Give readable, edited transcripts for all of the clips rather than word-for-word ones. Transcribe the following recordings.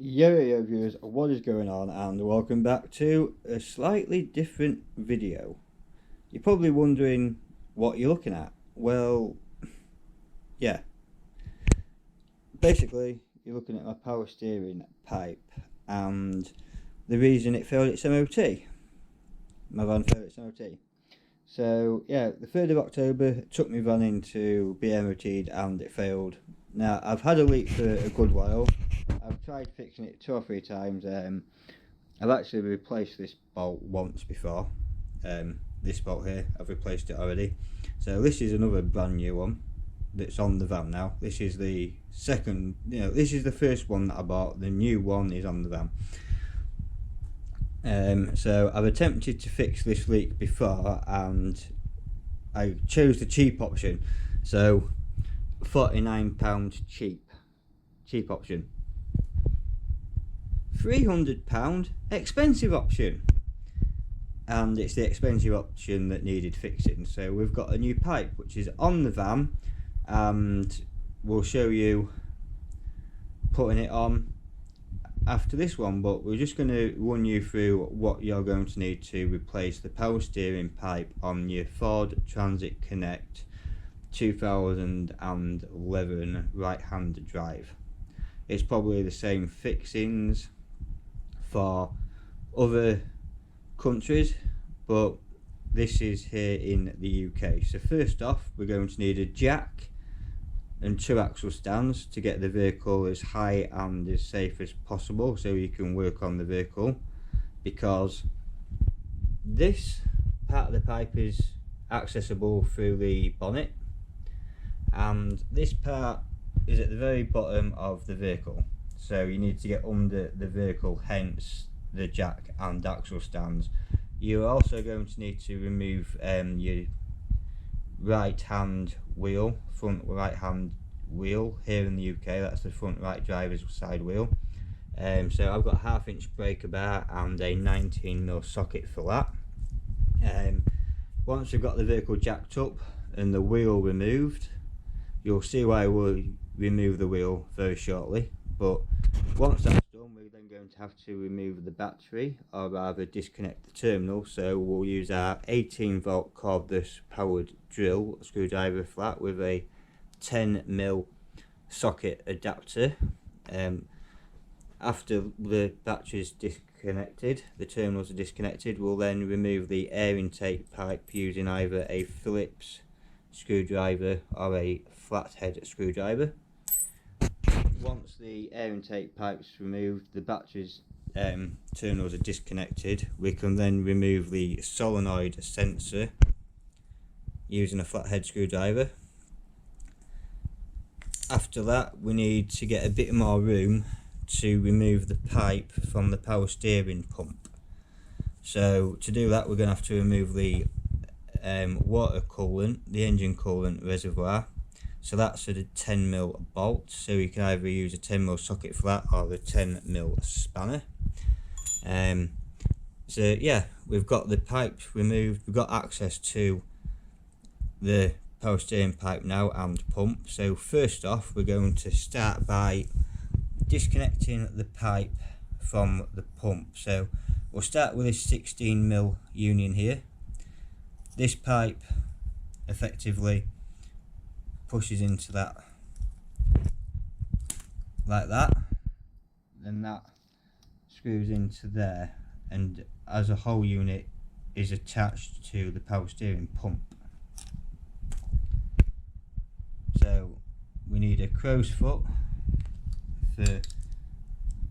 Yo viewers, what is going on, and welcome back to a slightly different video. You're probably wondering what you're looking at. Well, yeah, basically you're looking at my power steering pipe and the reason it failed its MOT. My van failed its MOT. So yeah, the 3rd of October took my van in to be MOT'd and it failed. Now I've had a leak for a good while. I've tried fixing it 2 or 3 times. I've actually replaced this bolt once before. This bolt here, I've replaced it already. So this is another brand new one that's on the van now. This is the second, this is the first one that I bought. The new one is on the van. So I've attempted to fix this leak before and I chose the cheap option. So £49 cheap option. £300 expensive option, and it's the expensive option that needed fixing. So we've got a new pipe which is on the van and we'll show you putting it on after this one, but we're just going to run you through what you're going to need to replace the power steering pipe on your Ford Transit Connect 2011 right hand drive. It's probably the same fixings for other countries, but this is here in the UK. So first off, we're going to need a jack and 2 axle stands to get the vehicle as high and as safe as possible so you can work on the vehicle, because this part of the pipe is accessible through the bonnet and this part is at the very bottom of the vehicle, so you need to get under the vehicle, hence the jack and axle stands. You're also going to need to remove your right hand wheel, front right hand wheel. Here in the UK that's the front right driver's side wheel. So I've got a 1/2 inch breaker bar and a 19mm socket for that. Once we've got the vehicle jacked up and the wheel removed, you'll see why we'll remove the wheel very shortly, but once that's done, we're then going to have to remove the battery, or rather disconnect the terminal. So we'll use our 18V cordless powered drill screwdriver flat with a 10mm socket adapter. After the battery's disconnected, the terminals are disconnected, we'll then remove the air intake pipe using either a Phillips screwdriver or a flathead screwdriver. Once the air intake pipe's removed, the battery's terminals are disconnected, we can then remove the solenoid sensor using a flathead screwdriver. After that, we need to get a bit more room to remove the pipe from the power steering pump. So to do that, we're going to have to remove the water coolant, the engine coolant reservoir. So that's a 10mm bolt, so you can either use a 10mm socket for that or the 10mm spanner. So yeah, we've got the pipe removed, we've got access to the power steering pipe now and pump. So first off, we're going to start by disconnecting the pipe from the pump. So we'll start with this 16mm union here. This pipe effectively pushes into that like that, then that screws into there, and as a whole unit is attached to the power steering pump. So we need a crow's foot for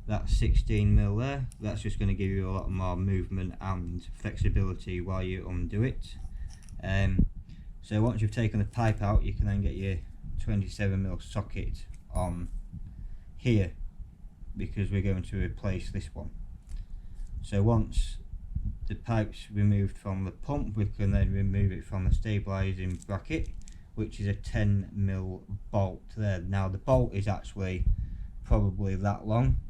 that 16mm there. That's just going to give you a lot more movement and flexibility while you undo it. So once you've taken the pipe out, you can then get your 27mm socket on here, because we're going to replace this one. So once the pipe's removed from the pump, we can then remove it from the stabilising bracket, which is a 10mm bolt there. Now the bolt is actually probably that long.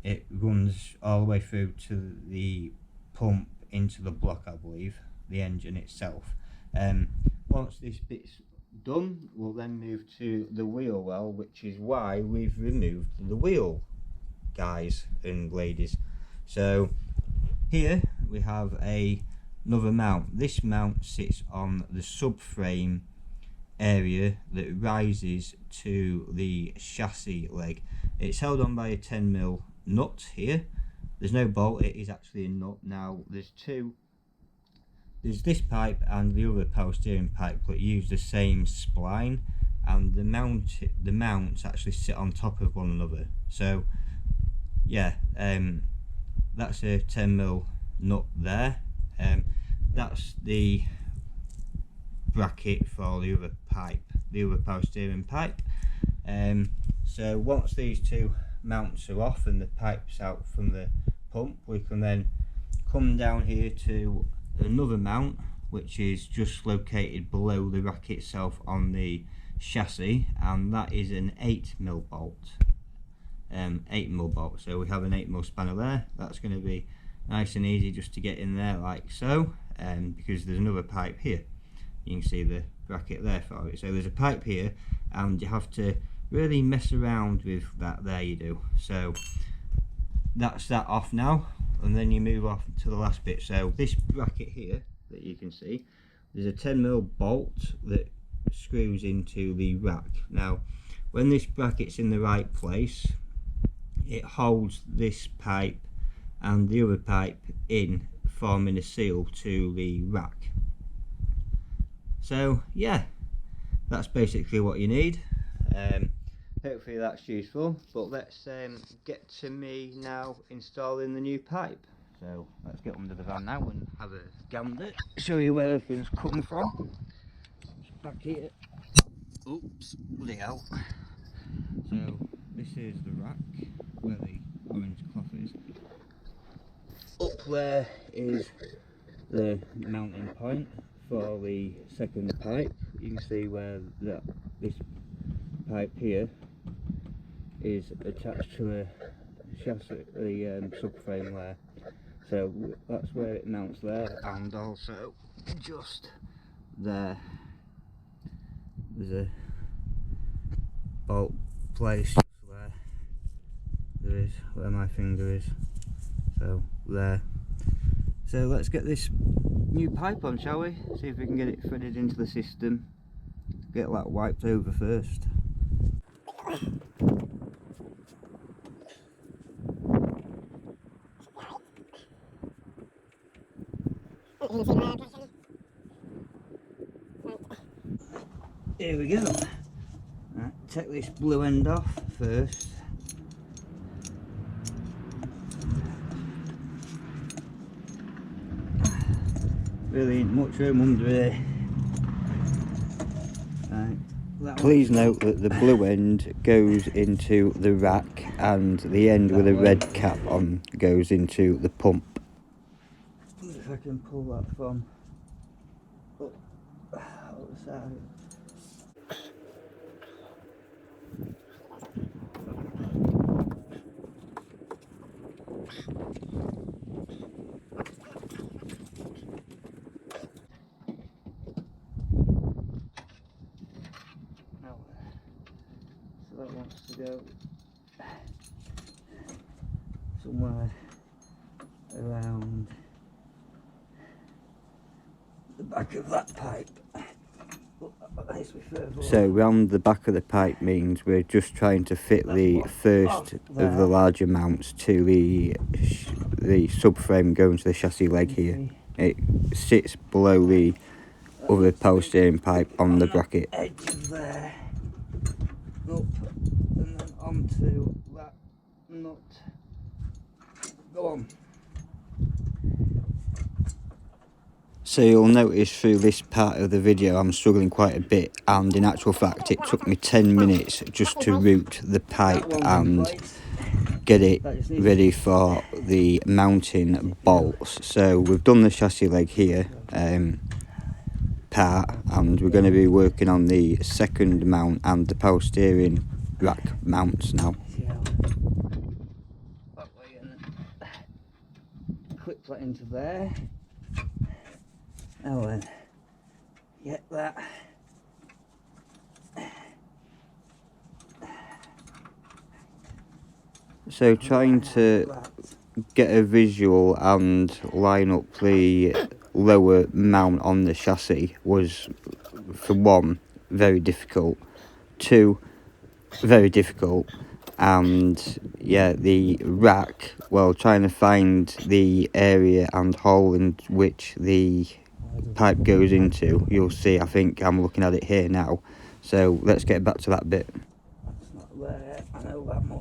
It runs all the way through to the pump into the block, I believe, the engine itself. Once this bit's done, we'll then move to the wheel well, which is why we've removed the wheel. guys and ladies. So here we have another mount. This mount sits on the subframe area that rises to the chassis leg. It's held on by a 10mm nut here. There's no bolt, it is actually a nut. Now there's this pipe and the other power steering pipe that use the same spline, and the mounts actually sit on top of one another. So yeah, that's a 10mm nut there. That's the bracket for the other pipe, the other power steering pipe. So once these two mounts are off and the pipe's out from the pump, we can then come down here to another mount which is just located below the rack itself on the chassis, and that is an 8mm bolt. 8mm bolt. So we have an 8mm spanner there. That's going to be nice and easy just to get in there like so, because there's another pipe here. You can see the bracket there for it. So there's a pipe here, and you have to really mess around with that. There you do. So that's that off now, and then you move off to the last bit. So this bracket here that you can see, there's a 10mm bolt that screws into the rack. Now when this bracket's in the right place, it holds this pipe and the other pipe in, forming a seal to the rack. So yeah, that's basically what you need. Hopefully that's useful, but let's get to me now installing the new pipe. So let's get under the van now and have a gander, show you where everything's coming from. It's back here. Oops, bloody hell. So this is the rack where the orange cloth is. Up there is the mounting point for the second pipe. You can see where this pipe here is attached to the chassis, the subframe there. So that's where it mounts there, and also just there there's a bolt place there. There is where my finger is. So there. So let's get this new pipe on, shall we? See if we can get it threaded into the system. Get that wiped over first. Here we go. Right, take this blue end off first. Really ain't much room under here. Right, please note that the blue end goes into the rack and the end with a red cap on goes into the pump. If I can pull that from outside. So that wants to go somewhere around the back of that pipe. So round the back of the pipe means we're just trying to fit the first of the larger mounts to the subframe going to the chassis leg here. It sits below the other power steering pipe on the bracket. Edge of there, up and then onto that nut. Go on. So you'll notice through this part of the video I'm struggling quite a bit, and in actual fact it took me 10 minutes just to route the pipe and get it ready for the mounting bolts. So we've done the chassis leg here part, and we're going to be working on the second mount and the power steering rack mounts now. Clip that into there. Now then, get that So trying to get a visual and line up the lower mount on the chassis was, for one, very difficult, two, very difficult, and yeah, the rack, well, trying to find the area and hole in which the pipe goes into, you'll see, I think I'm looking at it here now, so let's get back to that bit. That's not where I know that much.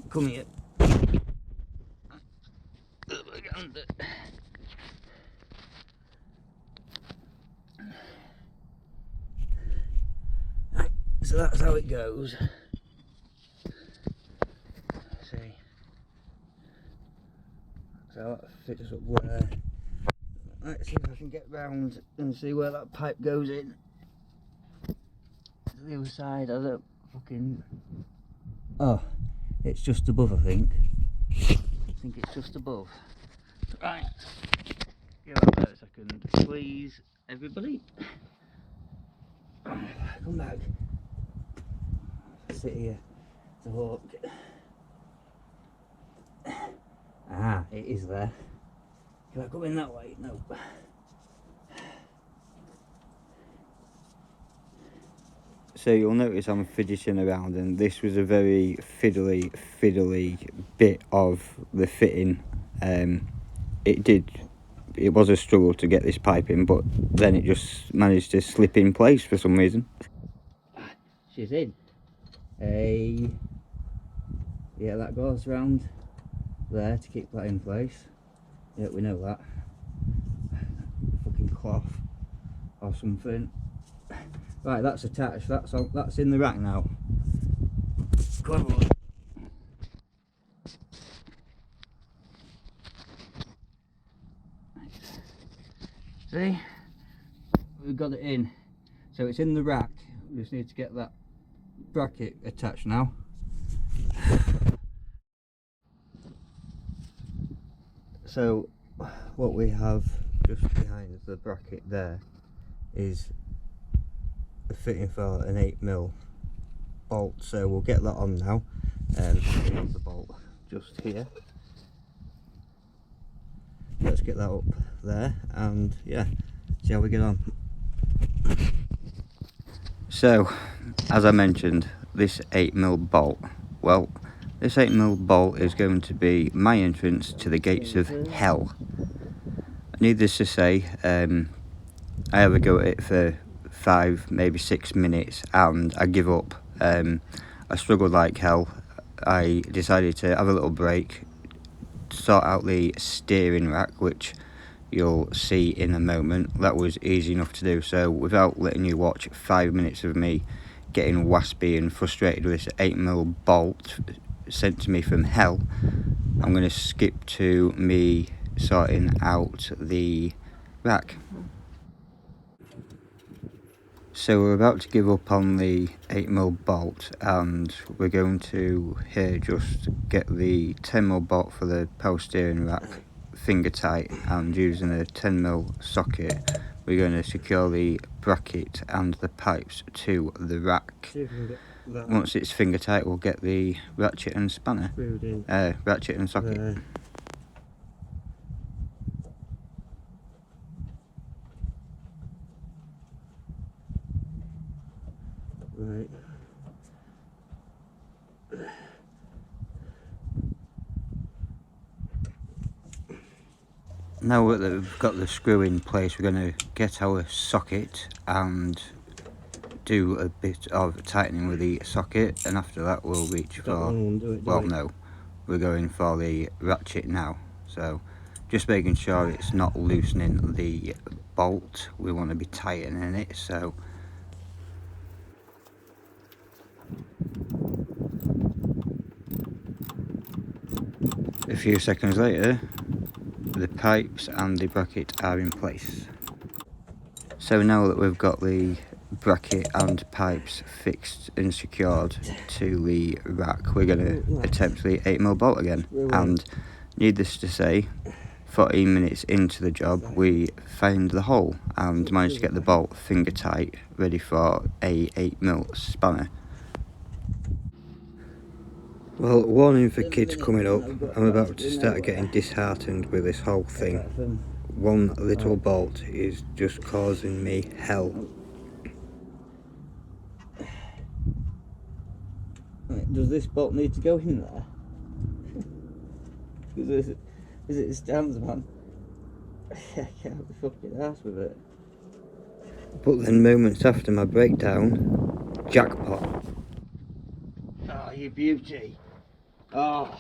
Come here. Right, so that's how it goes. See, so that fits up where. Let's see if I can get round and see where that pipe goes in. To the other side, I don't fucking. Oh, it's just above, I think. I think it's just above. Right. Give that there a second, please, everybody. Come back. Sit here to look. Ah, it is there. Can I come in that way? No. So you'll notice I'm fidgeting around, and this was a very fiddly bit of the fitting. It was a struggle to get this pipe in, but then it just managed to slip in place for some reason. She's in. Hey. Yeah, that goes round there to keep that in place. Yeah, we know that. Fucking cloth or something. Right, that's attached. That's in the rack now. Come on. See, we've got it in. So it's in the rack. We just need to get that bracket attached now. So what we have just behind the bracket there is a fitting for an 8mm bolt, so we'll get that on now. The bolt just here. Let's get that up there and yeah, see how we get on. So, as I mentioned, this 8mm bolt, well, this 8mm bolt is going to be my entrance to the gates of hell. Needless to say, I have a go at it for 5, maybe 6 minutes and I give up. I struggled like hell. I decided to have a little break, sort out the steering rack, which you'll see in a moment. That was easy enough to do, so without letting you watch 5 minutes of me getting waspy and frustrated with this 8mm bolt sent to me from hell, I'm going to skip to me sorting out the rack. So we're about to give up on the 8mm bolt and we're going to here just get the 10mm bolt for the power steering rack finger tight, and using a 10mm socket we're going to secure the bracket and the pipes to the rack. Once it's finger tight we'll get the ratchet and spanner, ratchet and socket. Right. Now that we've got the screw in place, we're going to get our socket and do a bit of tightening with the socket, and after that we'll reach for, well no, we're going for the ratchet now. So just making sure it's not loosening the bolt, we want to be tightening it. So a few seconds later the pipes and the bracket are in place. So now that we've got the bracket and pipes fixed and secured to the rack, we're going to attempt the 8mm bolt again, and needless to say, 14 minutes into the job, we found the hole and managed to get the bolt finger tight, ready for a 8mm spanner. Well, warning for kids coming up, I'm about to start getting disheartened with this whole thing. One little bolt is just causing me hell. Does this bolt need to go in there? As it stands, man, I can't be fucking arsed with it. But then moments after my breakdown, jackpot. Oh, you beauty. Oh.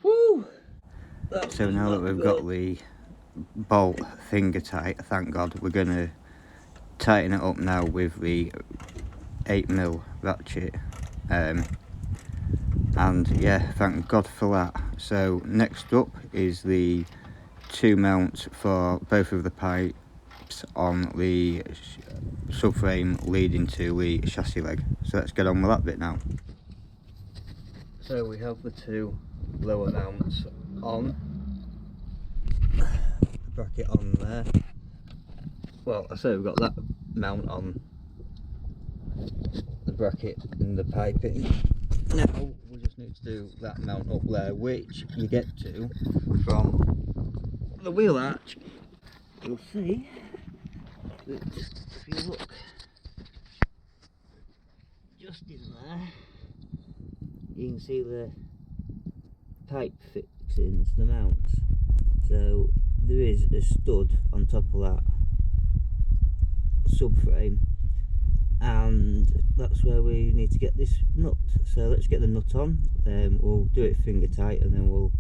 Woo! So now that we've got the bolt finger tight, thank God, we're going to tighten it up now with the 8mm ratchet. And yeah, thank God for that. So next up is the 2 mounts for both of the pipes on the subframe leading to the chassis leg. So let's get on with that bit now. So we have the 2 lower mounts on, the bracket on there. Well, I say we've got that mount on, the bracket and the piping. Now we just need to do that mount up there, which you get to from the wheel arch. You'll see that if you look just in there, you can see the pipe fixings, the mounts. So there is a stud on top of that subframe, and that's where we need to get this nut. So let's get the nut on. We'll do it finger tight, and then we'll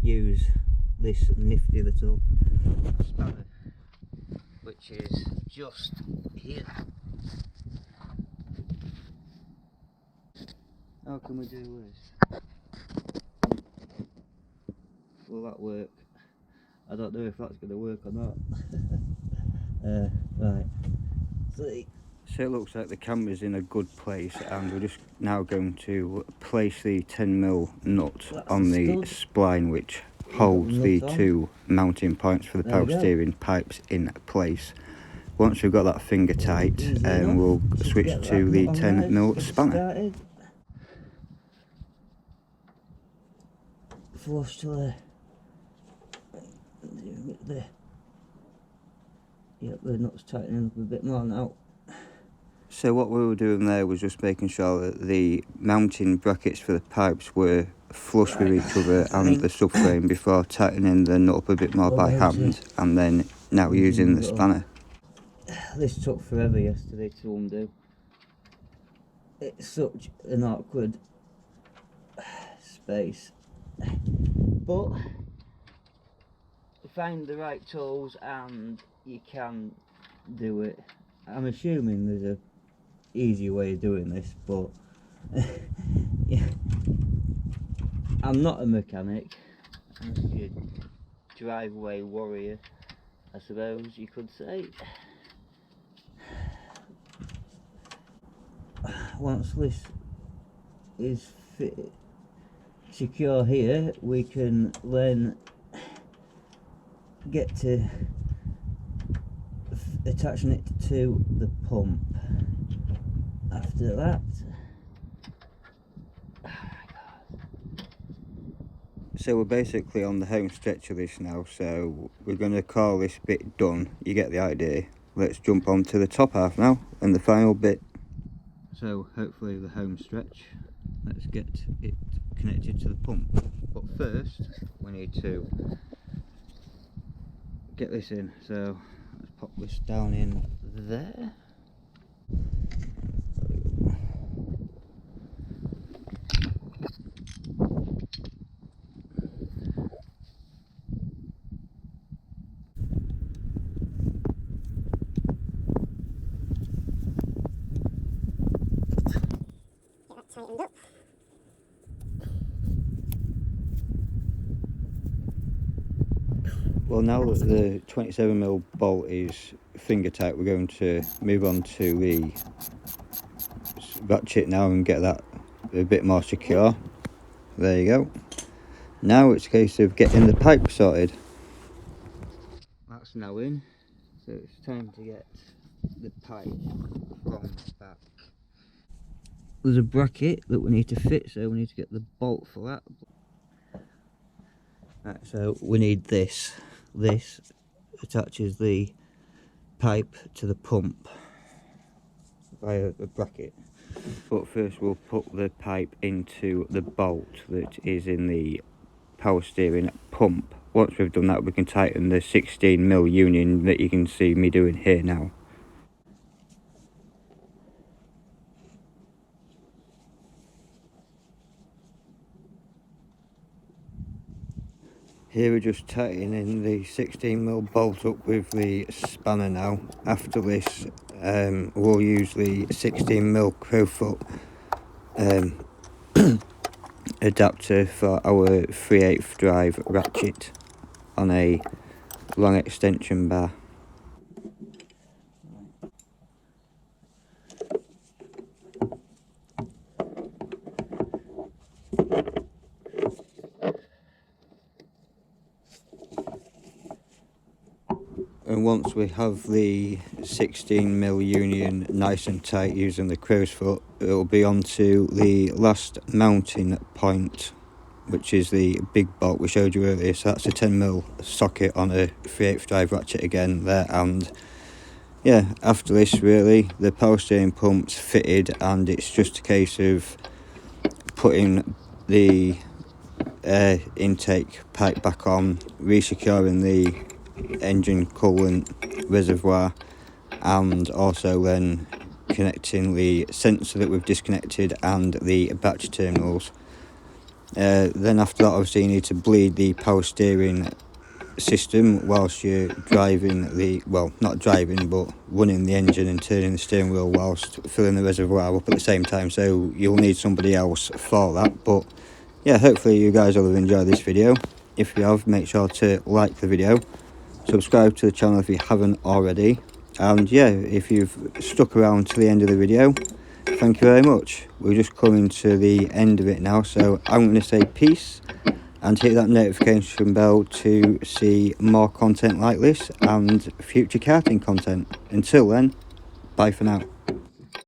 use this nifty little spanner, which is just here. How can we do this? Will that work? I don't know if that's going to work or not. Right. So it looks like the camera's in a good place, and we're just now going to place the 10mm nut on the spline, which holds the 2 mounting points for the power steering pipes in place. Once we've got that finger tight, we'll switch to the 10mm spanner. Flush to the yep, the nut's tightening up a bit more now. So what we were doing there was just making sure that the mounting brackets for the pipes were flush with each other and the subframe before tightening the nut up a bit more by hand, and then now using the spanner. This took forever yesterday to undo. It's such an awkward space, but find the right tools and you can do it. I'm assuming there's a easy way of doing this, but yeah, I'm not a mechanic. I'm just a driveway warrior, I suppose you could say. Once this is secure here, we can then get to attaching it to the pump. After that, oh my God. So we're basically on the home stretch of this now, so we're going to call this bit done. You get the idea. Let's jump on to the top half now and the final bit. So hopefully the home stretch, let's get it connected to the pump. But first we need to get this in, so let's pop this down in there. Well, now that the 27mm bolt is finger tight, we're going to move on to the ratchet now and get that a bit more secure. There you go. Now it's a case of getting the pipe sorted. That's now in, so it's time to get the pipe from back. There's a bracket that we need to fit, so we need to get the bolt for that. Right, so we need this. This attaches the pipe to the pump via a bracket. But first we'll put the pipe into the bolt that is in the power steering pump. Once we've done that, we can tighten the 16mm union that you can see me doing here now. Here we're just tightening the 16mm bolt up with the spanner now. After this, we'll use the 16mm crowfoot adapter for our 3/8 drive ratchet on a long extension bar. And once we have the 16mm union nice and tight using the crow's foot, it'll be on to the last mounting point, which is the big bolt we showed you earlier. So that's a 10mm socket on a 3/8 drive ratchet again there. And yeah, after this really the power steering pump's fitted, and it's just a case of putting the air intake pipe back on, resecuring the engine coolant reservoir, and also then connecting the sensor that we've disconnected and the battery terminals. Then after that, obviously you need to bleed the power steering system whilst you're driving the, well, not driving but running the engine and turning the steering wheel whilst filling the reservoir up at the same time, so you'll need somebody else for that. But yeah, hopefully you guys will have enjoyed this video. If you have, make sure to like the video, subscribe to the channel if you haven't already, and yeah, if you've stuck around to the end of the video, thank you very much. We're just coming to the end of it now, so I'm going to say peace and hit that notification bell to see more content like this and future karting content. Until then, bye for now.